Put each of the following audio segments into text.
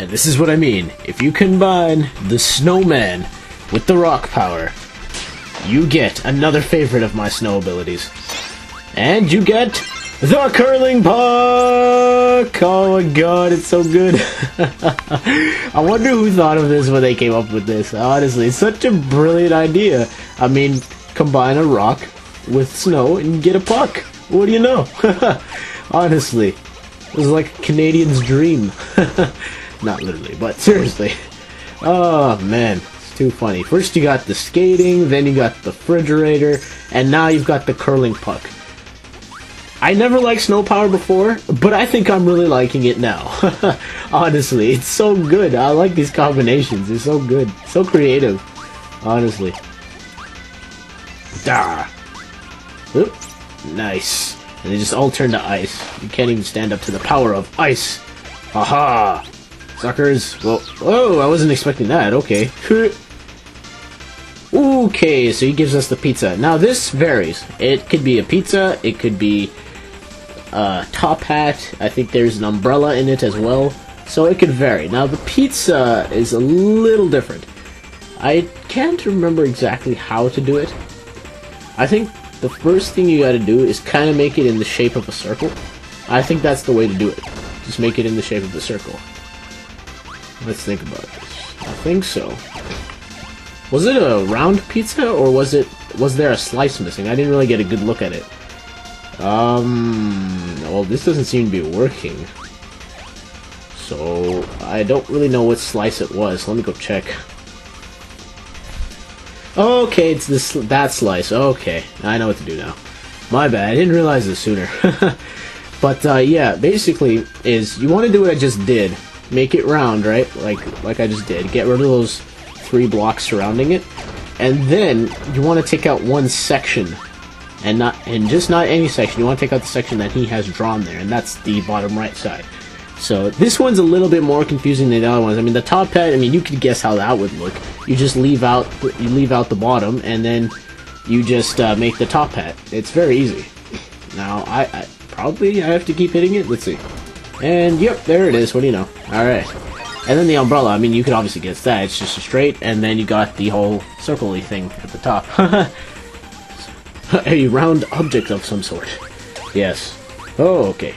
And this is what I mean. If you combine the snowman with the rock power, you get another favorite of my snow abilities. And you get the curling puck! Oh my god, it's so good. I wonder who thought of this when they came up with this. Honestly, it's such a brilliant idea. I mean, combine a rock with snow and you get a puck. What do you know? Honestly, it was like a Canadian's dream. Not literally, but seriously. Oh man, it's too funny. First you got the skating, then you got the refrigerator, and now you've got the curling puck. I never liked snow power before, but I think I'm really liking it now. Honestly, it's so good. I like these combinations. They're so good. So creative. Honestly. Da. Oop. Nice. And they just all turn to ice. You can't even stand up to the power of ice. Haha! Suckers. Well, oh, I wasn't expecting that. Okay. Okay, so he gives us the pizza. Now this varies. It could be a pizza. It could be a top hat. I think there's an umbrella in it as well. So it could vary. Now the pizza is a little different. I can't remember exactly how to do it. I think the first thing you gotta do is kind of make it in the shape of a circle. I think that's the way to do it. Just make it in the shape of a circle. Let's think about this. I think so. Was it a round pizza, or was there a slice missing? I didn't really get a good look at it. Well, this doesn't seem to be working. So, I don't really know what slice it was. Let me go check. Okay, it's that slice. Okay, I know what to do now. My bad, I didn't realize this sooner. But, yeah, basically, is you want to do what I just did. Make it round, right? Like I just did. Get rid of those 3 blocks surrounding it. And then, you want to take out one section. And just not any section. You want to take out the section that he has drawn there. And that's the bottom right side. So, this one's a little bit more confusing than the other ones. I mean, the top hat, I mean, you could guess how that would look. You just leave out the bottom, and then you just make the top hat. It's very easy. Now, I have to keep hitting it. Let's see. And, yep, there it is. What do you know? Alright. And then the umbrella, I mean, you could obviously guess that. It's just a straight, and then you got the whole circle-y thing at the top. A round object of some sort. Yes. Oh, okay.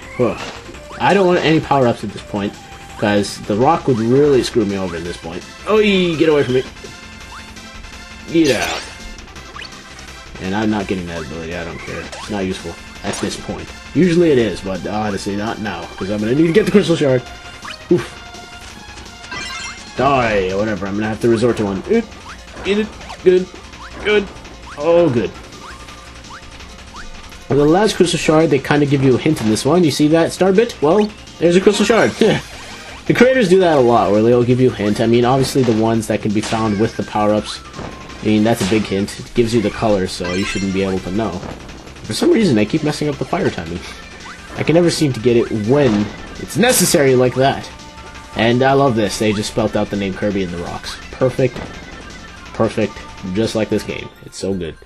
I don't want any power-ups at this point, because the rock would really screw me over at this point. Oh, get away from me. Get out. And I'm not getting that ability, I don't care. It's not useful at this point. Usually it is, but honestly, not now, because I'm going to need to get the crystal shard. Oof. Die, or whatever, I'm going to have to resort to one. Get it. Good. Good. Oh, good. For the last crystal shard, they kind of give you a hint in this one. You see that star bit? Well, there's a crystal shard. The creators do that a lot, where they'll give you a hint. I mean, obviously the ones that can be found with the power-ups, I mean, that's a big hint. It gives you the color, so you shouldn't be able to know. For some reason, I keep messing up the fire timing. I can never seem to get it when it's necessary like that. And I love this. They just spelt out the name Kirby in the rocks. Perfect. Perfect. Just like this game. It's so good.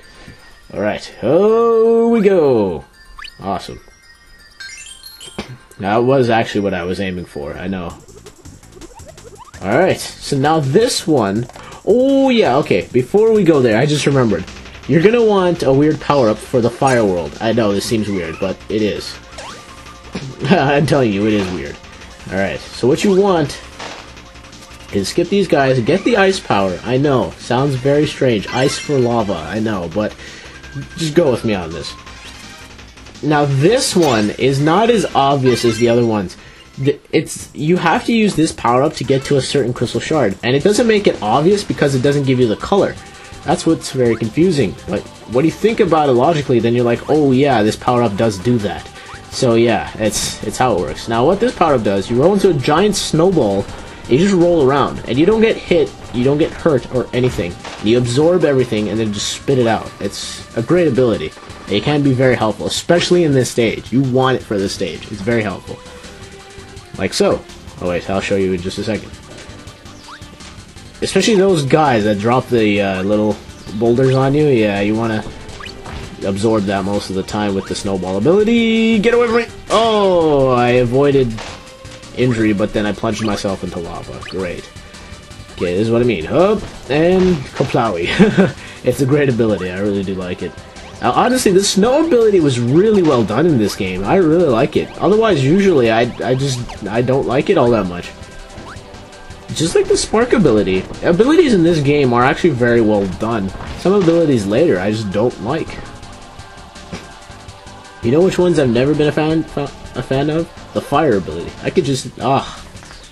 Alright. Oh, we go. Awesome. That was actually what I was aiming for. I know. Alright. So now this one... Oh, yeah. Okay. Before we go there, I just remembered. You're gonna want a weird power-up for the fire world. I know, this seems weird, but it is. I'm telling you, it is weird. Alright, so what you want is skip these guys, get the ice power. I know, sounds very strange. Ice for lava, I know, but just go with me on this. Now, this one is not as obvious as the other ones. You have to use this power-up to get to a certain crystal shard, and it doesn't make it obvious because it doesn't give you the color. That's what's very confusing. But when you think about it logically, then you're like, oh yeah, this power-up does do that. So yeah, it's how it works. Now what this power-up does, you roll into a giant snowball, and you just roll around, and you don't get hit, you don't get hurt or anything. You absorb everything and then just spit it out. It's a great ability. It can be very helpful, especially in this stage. You want it for this stage. It's very helpful. Like so. Oh wait, I'll show you in just a second. Especially those guys that drop the little boulders on you. Yeah, you want to absorb that most of the time with the snowball ability. Get away from me! Oh, I avoided injury, but then I plunged myself into lava. Great. Okay, this is what I mean. Up and kaplawi. It's a great ability. I really do like it. Honestly, the snow ability was really well done in this game. I really like it. Otherwise, usually, I don't like it all that much. Just like the spark ability. Abilities in this game are actually very well done. Some abilities later, I just don't like. You know which ones I've never been a fan of? The fire ability. I could just...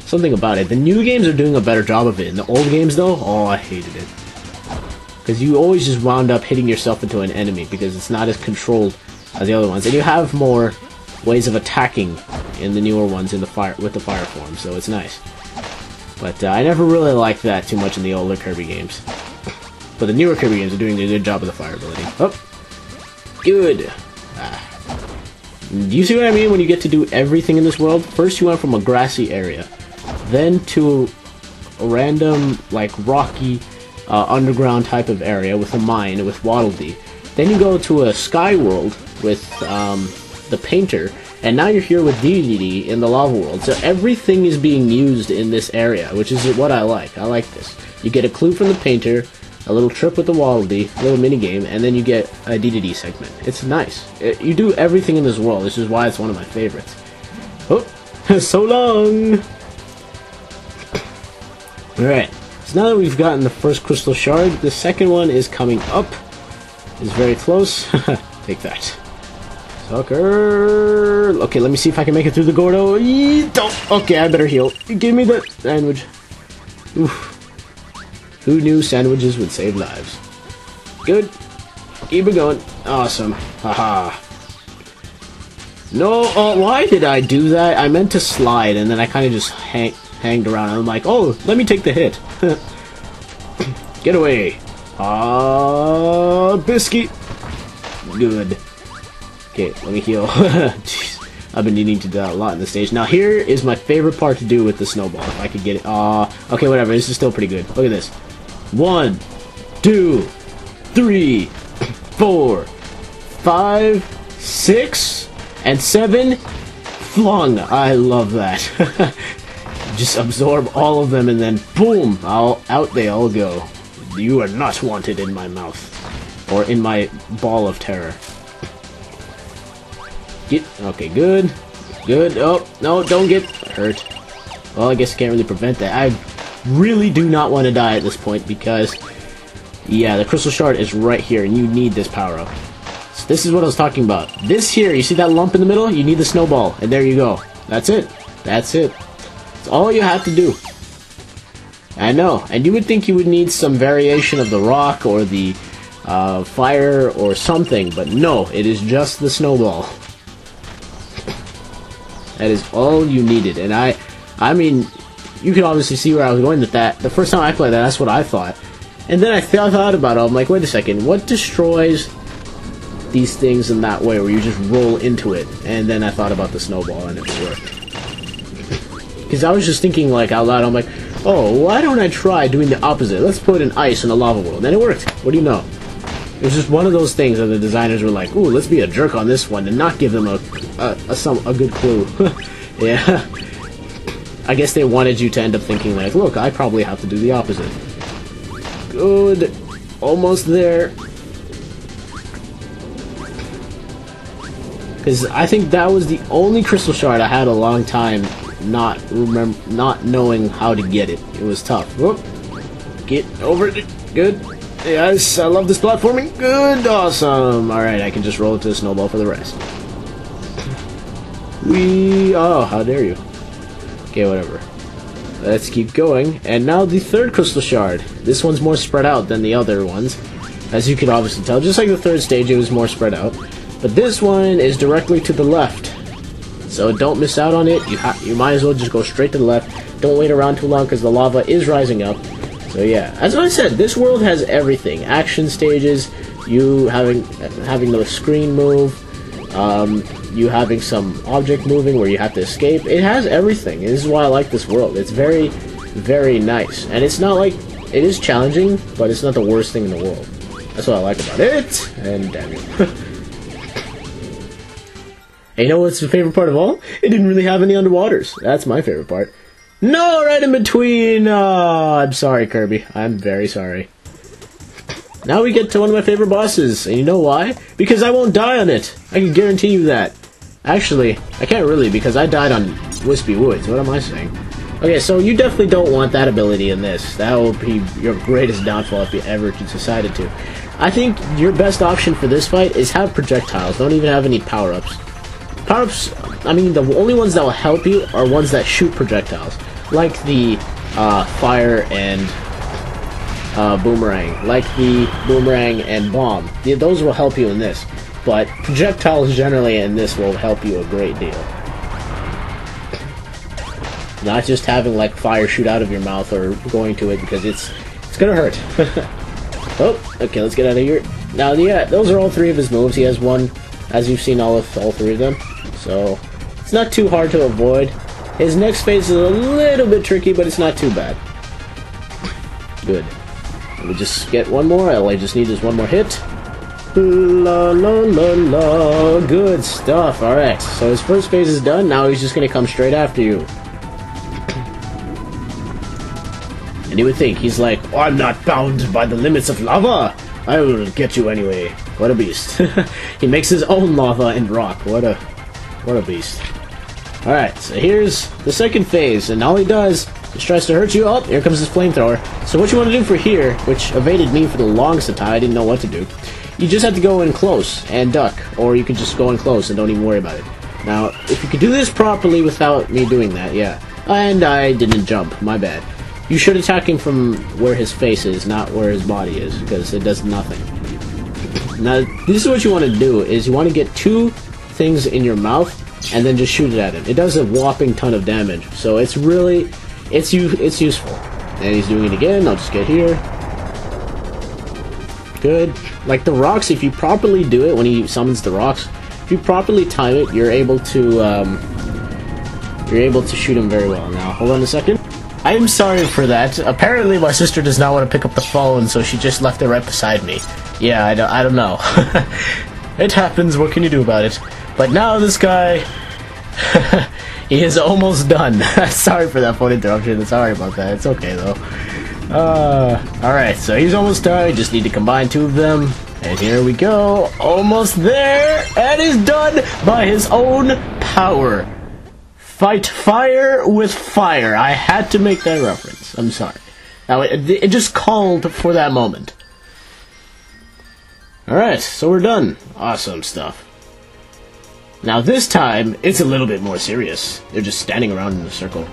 something about it. The new games are doing a better job of it. In the old games, though, oh, I hated it. Because you always just wound up hitting yourself into an enemy because it's not as controlled as the other ones. And you have more ways of attacking in the newer ones in the with the fire form, so it's nice. But I never really liked that too much in the older Kirby games. But the newer Kirby games are doing a good job of the fire ability. Oh! Good! Do you see what I mean when you get to do everything in this world? First you went from a grassy area, then to a random, like, rocky, underground type of area with a mine with Waddle Dee. Then you go to a sky world with the painter, and now you're here with DDD in the lava world. So everything is being used in this area, which is what I like. I like this. You get a clue from the painter, a little trip with the Waddle Dee, a little mini game, and then you get a DDD segment. It's nice. You do everything in this world. This is why it's one of my favorites. Oh, so long! Alright, so now that we've gotten the first crystal shard, the second one is coming up. It's very close. Take that. Sucker! Okay, let me see if I can make it through the Gordo. Don't! Okay, I better heal. Give me the sandwich. Oof. Who knew sandwiches would save lives? Good. Keep it going. Awesome. Haha. No, why did I do that? I meant to slide, and then I kind of just hanged around. I'm like, oh, let me take the hit. Get away. Biscuit. Good. Okay, let me heal. Jeez, I've been needing to do that a lot in this stage. Now here is my favorite part to do with the snowball. If I could get it. Okay, whatever. This is still pretty good. Look at this. 1, 2, 3, 4, 5, 6, and 7. Flung. I love that. Just absorb all of them and then boom, out they all go. You are not wanted in my mouth. Or in my ball of terror. Okay, good. Good. Oh, no, don't get hurt. Well, I guess I can't really prevent that. I really do not want to die at this point because, yeah, the crystal shard is right here and you need this power-up. So this is what I was talking about. This here, you see that lump in the middle? You need the snowball, and there you go. That's it. That's it. That's all you have to do. I know, and you would think you would need some variation of the rock or the fire or something, but no, it is just the snowball. That is all you needed, and I mean, you can obviously see where I was going with that. The first time I played that, that's what I thought. And then I thought about it, I'm like, wait a second, what destroys these things in that way, where you just roll into it? And then I thought about the snowball, and it worked. Because I was just thinking, like, out loud, I'm like, oh, why don't I try doing the opposite? Let's put an ice in a lava world. And it worked. What do you know? It was just one of those things that the designers were like, ooh, let's be a jerk on this one and not give them a good clue. Yeah. I guess they wanted you to end up thinking like, look, I probably have to do the opposite. Good. Almost there. Because I think that was the only crystal shard I had a long time not knowing how to get it. It was tough. Whoop. Get over it. Good. Yes, I love this platforming. Good. Awesome. Alright, I can just roll into the snowball for the rest. Oh, how dare you. Okay, whatever. Let's keep going. And now the third crystal shard. This one's more spread out than the other ones. As you can obviously tell, just like the third stage, it was more spread out. But this one is directly to the left. So don't miss out on it. You might as well just go straight to the left. Don't wait around too long because the lava is rising up. So yeah, as I said, this world has everything. Action stages, you having the screen move, you having some object moving where you have to escape. It has everything. This is why I like this world. It's very, very nice. And it's not like, it is challenging, but it's not the worst thing in the world. That's what I like about it. And damn it. And you know what's the favorite part of all? It didn't really have any underwaters. That's my favorite part. No, right in between! I'm sorry, Kirby. I'm very sorry. Now we get to one of my favorite bosses. And you know why? Because I won't die on it. I can guarantee you that. Actually, I can't really because I died on Wispy Woods. What am I saying? Okay, so you definitely don't want that ability in this. That will be your greatest downfall if you ever decided to. I think your best option for this fight is have projectiles. Don't even have any power-ups. Power-ups, I mean, the only ones that will help you are ones that shoot projectiles. Like the fire and boomerang. Like the boomerang and bomb. Those will help you in this. But projectiles generally in this will help you a great deal. Not just having like fire shoot out of your mouth or going to it because it's gonna hurt. Oh, okay, let's get out of here. Now, yeah, those are all three of his moves. He has one, as you've seen all three of them. So it's not too hard to avoid. His next phase is a little bit tricky, but it's not too bad. Good. Let me just get one more. All I just need is one more hit. La la la la. Good stuff. Alright, so his first phase is done. Now he's just gonna come straight after you. And you would think, he's like, oh, I'm not bound by the limits of lava! I will get you anyway. What a beast. He makes his own lava and rock. What a beast. Alright, so here's the second phase, and all he does is tries to hurt you. Oh, here comes his flamethrower. So what you want to do for here, which evaded me for the longest of time, I didn't know what to do, you just have to go in close and duck, or you can just go in close and don't even worry about it. Now, if you could do this properly without me doing that, yeah. And I didn't jump, my bad. You should attack him from where his face is, not where his body is, because it does nothing. Now, this is what you want to do, is you want to get two things in your mouth, and then just shoot it at him. It does a whopping ton of damage, so it's really, it's useful. And he's doing it again. I'll just get here. Good. Like the rocks, if you properly do it when he summons the rocks, if you properly time it, you're able to shoot him very well. Now, hold on a second. I am sorry for that. Apparently, my sister does not want to pick up the phone, so she just left it right beside me. Yeah, I don't know. It happens. What can you do about it? But now this guy, he is almost done. Sorry for that phone interruption. Sorry about that. It's okay though. Alright, so he's almost done. We just need to combine two of them. And here we go. Almost there. And he's done by his own power. Fight fire with fire. I had to make that reference. I'm sorry. Now, it just called for that moment. Alright, so we're done. Awesome stuff. Now this time, it's a little bit more serious. They're just standing around in a circle.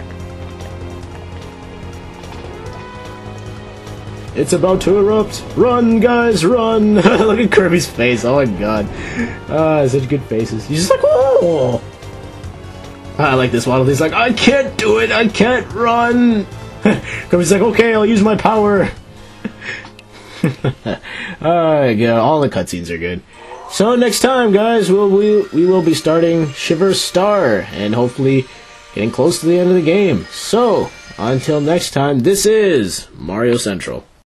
It's about to erupt. Run, guys, run! Look at Kirby's face. Oh my god. Such good faces. He's just like, oh! I like this model. He's like, I can't do it. I can't run. Kirby's like, okay, I'll use my power. Yeah, all the cutscenes are good. So next time, guys, we will be starting Shiver Star and hopefully getting close to the end of the game. So until next time, this is Mario Central.